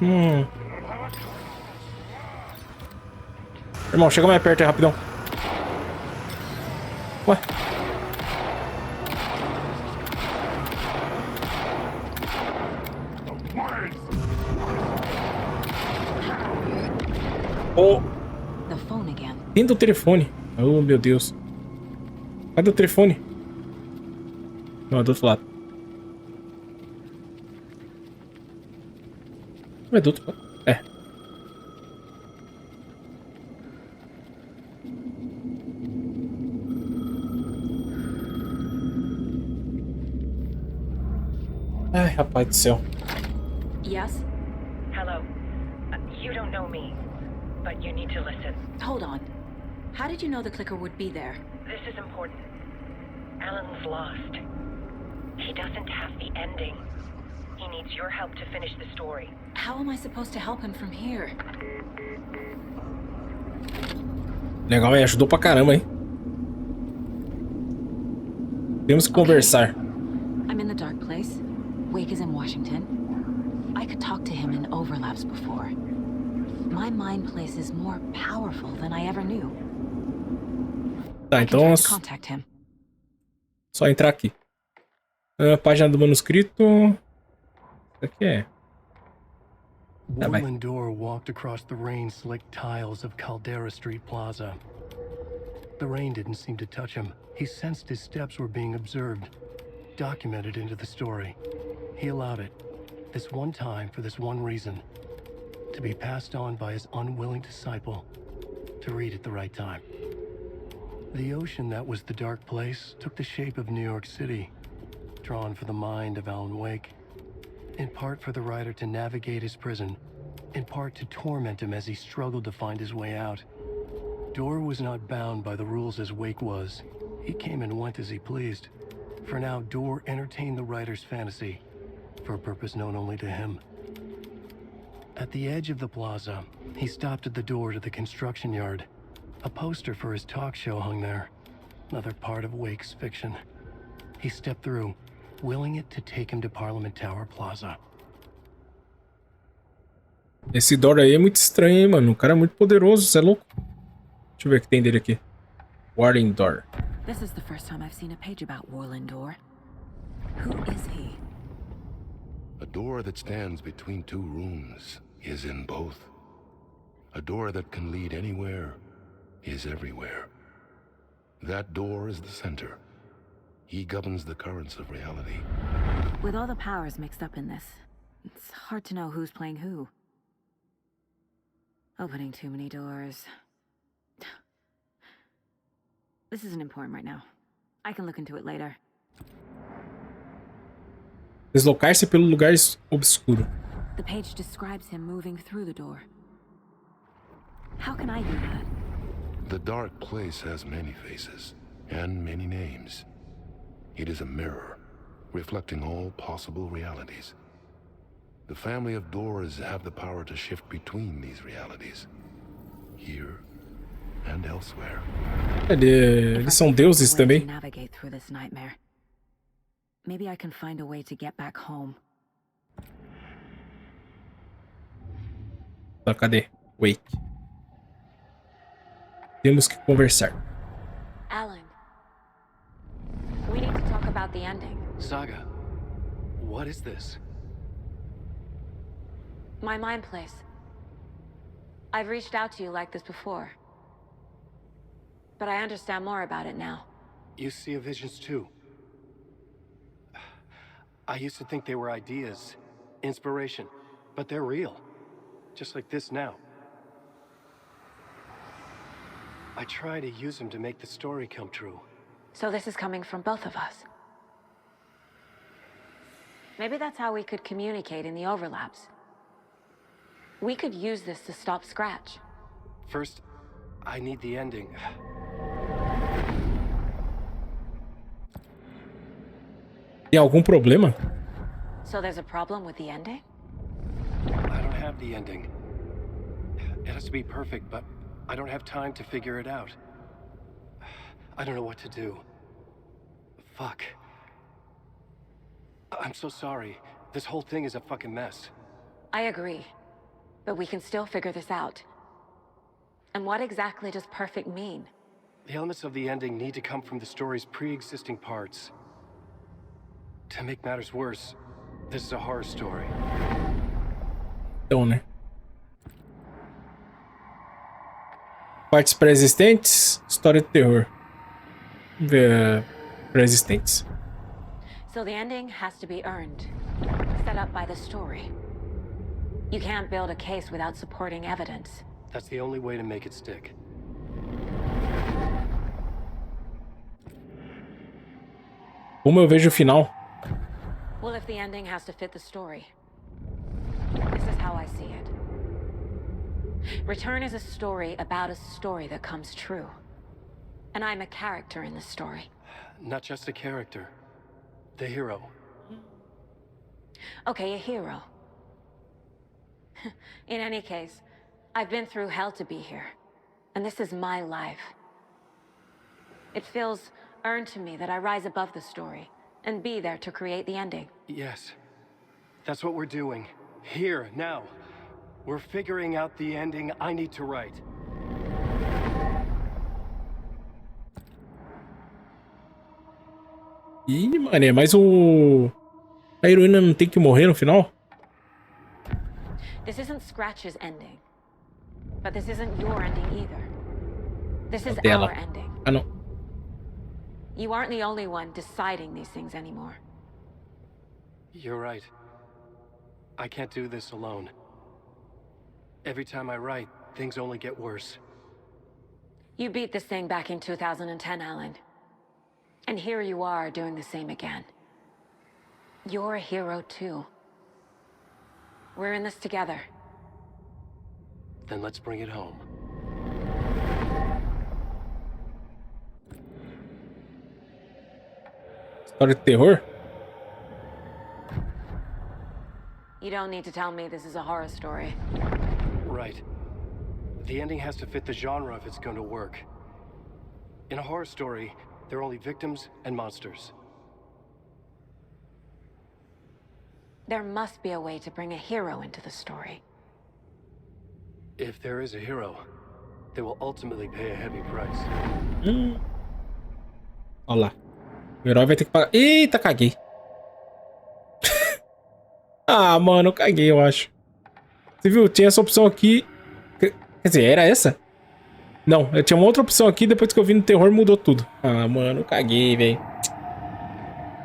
Irmão, chega mais perto aí, rapidão. Ué. Oh. Tenta o telefone. Oh, meu Deus. Cadê o telefone? Não, é do outro lado. É do outro lado. É. Ai, rapaz do céu. Yes? Hello. You don't know me, but you need to listen. Hold on. How did you know the clicker would be there? This is important. Alan's lost. He doesn't have the ending. He needs your help to finish the story. How am I supposed to help him from here? Legal, hein? Ajudou pra caramba, hein? Temos que conversar. I'm in the dark place. Wake is in Washington. I could talk to him in overlaps before. My mind place is more powerful than I ever knew. Tá, então Contact him. Só entrar aqui. Página do manuscrito. Isso aqui é. Warland Door walked across the rain-slicked tiles of Caldera Street Plaza. The rain didn't seem to touch him. He sensed his steps were being observed, documented into the story. He allowed it, this one time for this one reason, to be passed on by his unwilling disciple, to read at the right time. The ocean that was the dark place took the shape of New York City, drawn for the mind of Alan Wake. In part for the writer to navigate his prison, in part to torment him as he struggled to find his way out. Dorr was not bound by the rules as Wake was. He came and went as he pleased. For now, Dorr entertained the writer's fantasy, for a purpose known only to him. At the edge of the plaza, he stopped at the door to the construction yard. A poster for his talk show hung there, another part of Wake's fiction. He stepped through, willing it to take him to Parliament Tower Plaza. Esse Door aí é muito estranho, hein, mano. O cara é muito poderoso, você é louco. Deixa eu ver o que tem dele aqui. Warling Door. This is the first time I've seen a page about Warland Door. Who is he? A door that stands between two rooms is in both. A door that can lead anywhere is everywhere. That door is the center. He governs the currents of reality. With all the powers mixed up in this, it's hard to know who's playing who. Opening too many doors. This isn't important right now. I can look into it later. Deslocar-se pelo lugar obscuro. The page describes him moving through the door. How can I do that? The dark place has many faces and many names. It is a mirror, reflecting all possible realities. The family of doors have the power to shift between these realities, here and elsewhere. Eles são deuses também. Navigate through this nightmare. Maybe I can find a way to get back home. Tá, cadê? Wake. Temos que conversar. Alan, we need to talk about the ending. Saga, what is this? My mind place. I've reached out to you like this before. But I understand more about it now. You see visions too. I used to think they were ideas, inspiration, but they're real. Just like this now. I try to use them to make the story come true. So this is coming from both of us. Maybe that's how we could communicate in the overlaps. We could use this to stop Scratch. First, I need the ending. Tem algum problema? So there's a problem with the ending? I don't have the ending. It has to be perfect, but I don't have time to figure it out. I don't know what to do. Fuck. I'm so sorry. This whole thing is a fucking mess. I agree. But we can still figure this out. And what exactly does perfect mean? The elements of the ending need to come from the story's pre-existing parts. To make matters worse, this is a horror story. Então, né? Partes pré-existentes, história de terror. Pré-existentes. So the ending has to be earned, set up by the story. You can't build a case without supporting evidence. That's the only way to make it stick. Como eu vejo o final? Well, if the ending has to fit the story. This is how I see it. Return is a story about a story that comes true. And I'm a character in the story. Not just a character. The hero. Okay, a hero. In any case, I've been through hell to be here. And this is my life. It feels earned to me that I rise above the story and be there to create the ending. Yes. That's what we're doing. Here, now. We're figuring out the ending I need to write. Ih, mané, mas a heroína não tem que morrer no final? This isn't Scratch's ending. But this isn't your ending either. This is our ending. Ah, não. You aren't the only one deciding these things anymore. You're right. I can't do this alone. Every time I write, things only get worse. You beat this thing back in 2010, Alan. And here you are doing the same again. You're a hero too. We're in this together. Then let's bring it home. História de terror? You don't need to tell me this is a horror story. Right. The ending has to fit the genre if it's going to work. In a horror story, there are only victims and monsters. There must be a way to bring a hero into the story. If there is a hero, they will ultimately pay a heavy price. Olha lá. O herói vai ter que pagar. Eita, caguei. Ah, mano, eu caguei, eu acho. Você viu? Tinha essa opção aqui. Quer dizer, era essa? Não, eu tinha uma outra opção aqui. Depois que eu vi no terror, mudou tudo. Ah, mano, eu caguei, velho.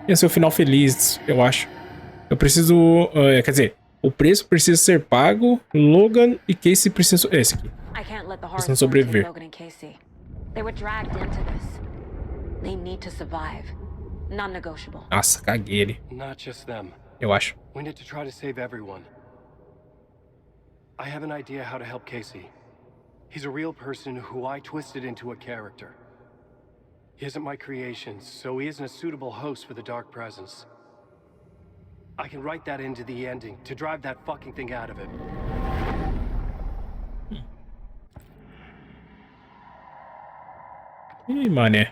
Esse é o final feliz, eu acho. Eu preciso... quer dizer, o preço precisa ser pago. Logan e Casey precisam... Esse aqui. Precisam sobreviver. Logan and Casey. They were dragged into this. They need to survive. Non-negotiable. Nossa, caguei ele. Not just them. Eu acho. We need to try to save everyone. I have an idea how to help Casey. He's a real person who I twisted into a character. He isn't my creation, so he isn't a suitable host for the Dark Presence. I can write that into the ending to drive that fucking thing out of it. Ih, mané.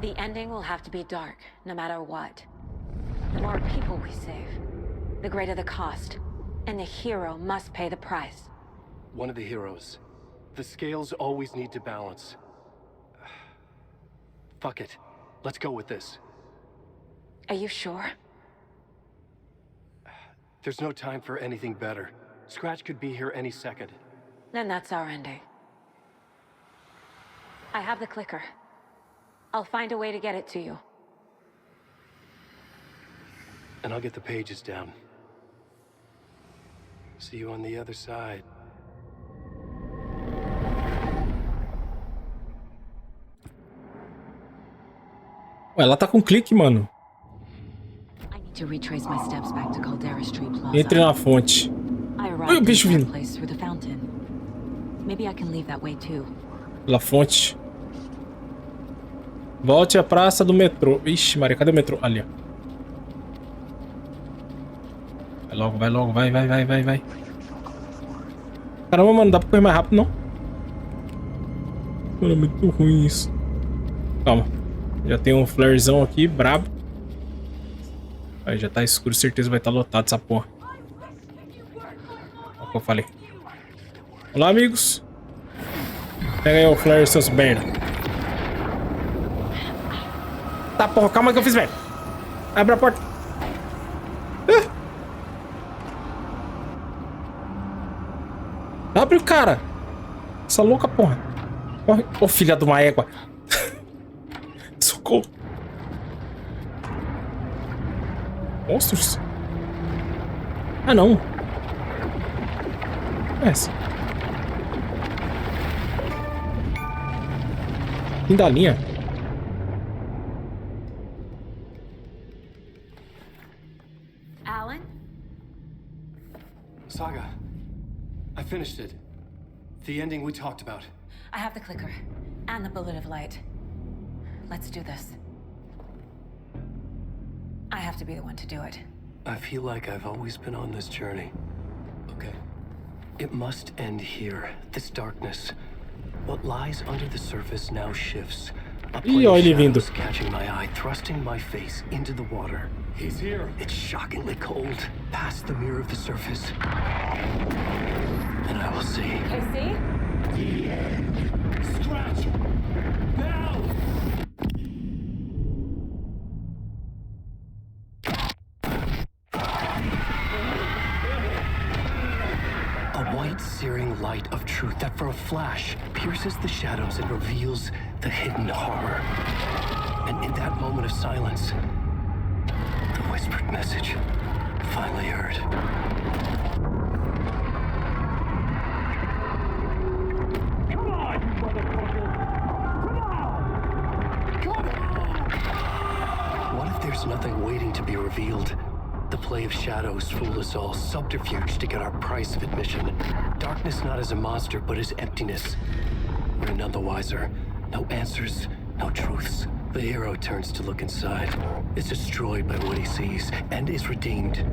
The ending will have to be dark, no matter what. The more people we save, the greater the cost. And the hero must pay the price. One of the heroes. The scales always need to balance. Fuck it. Let's go with this. Are you sure? There's no time for anything better. Scratch could be here any second. Then that's our ending. I have the clicker. I'll find a way to get it to you. And I'll get the pages down. See you on the other side. Ué, ela tá com clique, mano. I need to retrace my steps back to Caldera Street Plaza. Entre na fonte. I Oi, o arrived bicho in vindo. that place through the fountain. Maybe I can leave that way too. Pela fonte. Volte à praça do metrô. Ixi, Maria, cadê o metrô? Ali, ó. Vai logo, vai logo, vai, vai, vai, vai, vai. Caramba, mano, dá pra correr mais rápido, não? Mano, é muito ruim isso. Calma. Já tem um flarezão aqui, brabo. Aí já tá escuro, certeza vai estar lotado essa porra. Olha o que eu falei. Olá, amigos. Pega aí o flare, seus merda. Tá, porra, calma que eu fiz merda. Abre a porta. Abre o cara. Essa louca, porra. Corre. Ô, filha de uma égua. Socorro. Monstros? Ah, não. Essa. Fim da linha. Alan? Saga, I finished it. The ending we talked about. I have the clicker. And the bullet of light. Let's do this. I have to be the one to do it. I feel like I've always been on this journey. Okay. It must end here. This darkness. What lies under the surface now shifts. A play of shadows catching my eye, thrusting my face into the water. He's here. It's shockingly cold, past the mirror of the surface. And I will see. Casey? The end. Scratch! Now! A white, searing light of truth that for a flash pierces the shadows and reveals the hidden horror. And in that moment of silence, the whispered message finally heard. Come on, you motherfucker! Come on! Come on! What if there's nothing waiting to be revealed? The play of shadows fool us all, subterfuge to get our price of admission. Darkness not as a monster, but as emptiness. We're none the wiser. No answers, no truths. The hero turns to look inside, is destroyed by what he sees, and is redeemed.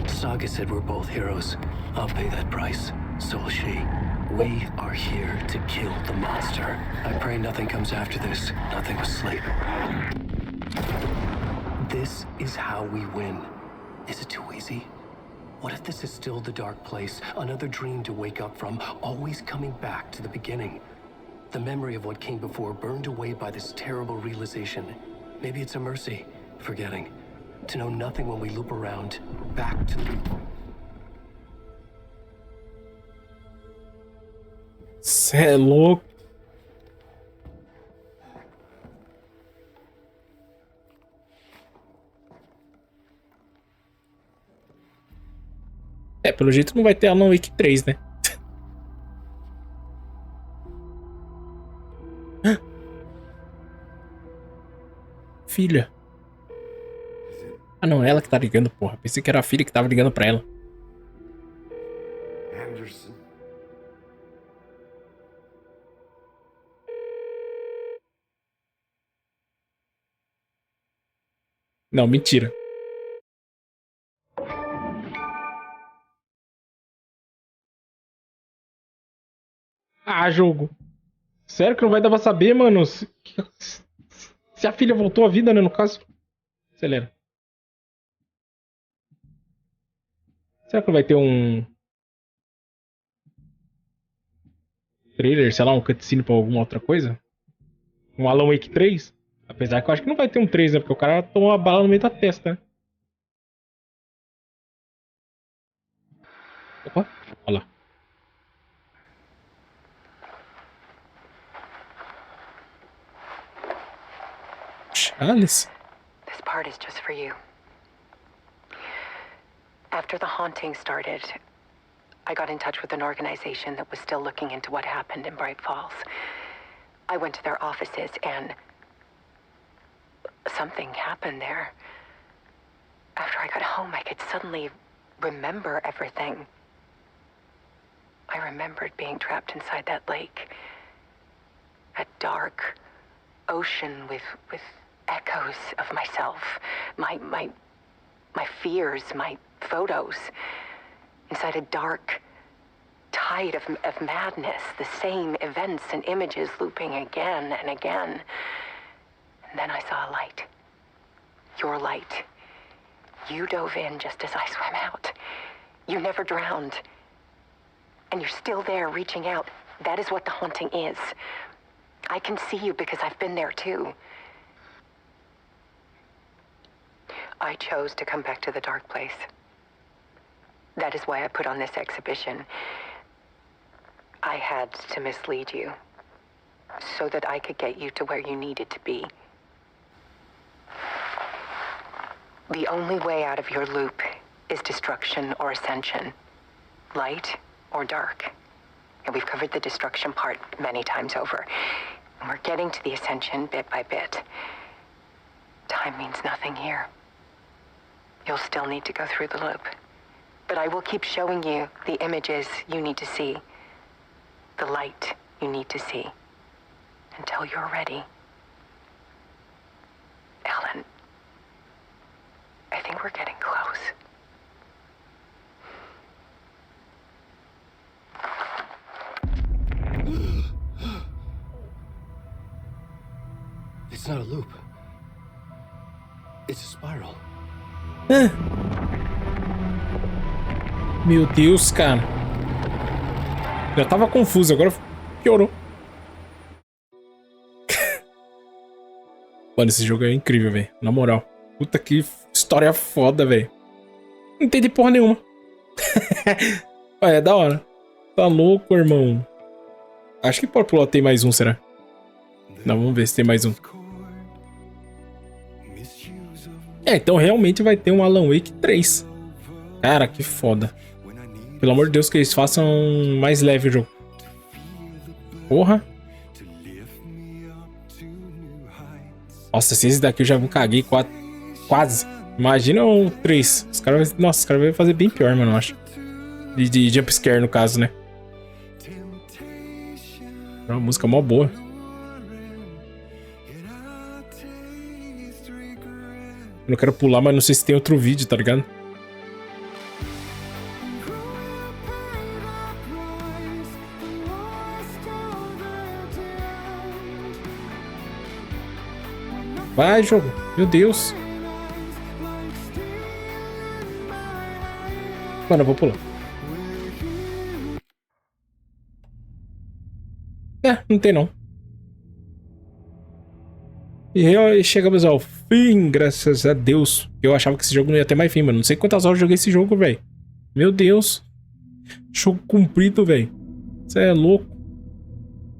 Saga said we're both heroes. I'll pay that price. So will she. We are here to kill the monster. I pray nothing comes after this. Nothing but sleep. This is how we win. Is it too easy? What if this is still the dark place? Another dream to wake up from, always coming back to the beginning. The memory of what came before burned away by this terrible realization. Maybe it's a mercy, forgetting. To know nothing when we loop around, back to the... Cê é louco. É, pelo jeito não vai ter Alan Wake 3, né? Filha. Ah, não, ela que tá ligando, porra. Pensei que era a filha que tava ligando pra ela. Anderson. Não, mentira. Ah, jogo. Sério que não vai dar pra saber, mano? Se a filha voltou à vida, né, no caso? Acelera. Será que vai ter um trailer, sei lá, um cutscene pra alguma outra coisa? Um Alan Wake 3? Apesar que eu acho que não vai ter um 3, né? Porque o cara tomou uma bala no meio da testa, né? Opa, olha lá. Alice. This part is just for you. After the haunting started, I got in touch with an organization that was still looking into what happened in Bright Falls. I went to their offices and something happened there. After I got home, I could suddenly remember everything. I remembered being trapped inside that lake. A dark ocean with echoes of myself. My fears, my photos. Inside a dark tide of madness. The same events and images looping again and again. And then I saw a light. Your light. You dove in just as I swam out. You never drowned. And you're still there reaching out. That is what the haunting is. I can see you because I've been there too. I chose to come back to the dark place. That is why I put on this exhibition. I had to mislead you so that I could get you to where you needed to be. The only way out of your loop is destruction or ascension. Light or dark. And we've covered the destruction part many times over. And we're getting to the ascension bit by bit. Time means nothing here. You'll still need to go through the loop. But I will keep showing you the images you need to see. The light you need to see. Until you're ready. Alan, I think we're getting close. It's not a loop. It's a spiral. Meu Deus, cara. Já tava confuso, agora piorou. Mano, esse jogo é incrível, velho. Na moral. Puta que história foda, velho. Não entendi porra nenhuma. É da hora. Tá louco, irmão. Acho que pode pular, tem mais um, será? Não, vamos ver se tem mais um. É, então realmente vai ter um Alan Wake 3. Cara, que foda. Pelo amor de Deus, que eles façam mais leve o jogo. Porra. Nossa, se esse daqui eu já me caguei quase. Imagina o 3. Os caras, nossa, os caras vão fazer bem pior, mano, eu acho. De jumpscare, no caso, né? É uma música mó boa. Eu não quero pular, mas não sei se tem outro vídeo, tá ligado? Vai, jogo. Meu Deus. Mano, eu vou pular. É, não tem não. E chegamos ao fim, graças a Deus. Eu achava que esse jogo não ia ter mais fim, mano. Não sei quantas horas eu joguei esse jogo, velho. Meu Deus. Jogo comprido, velho. Você é louco.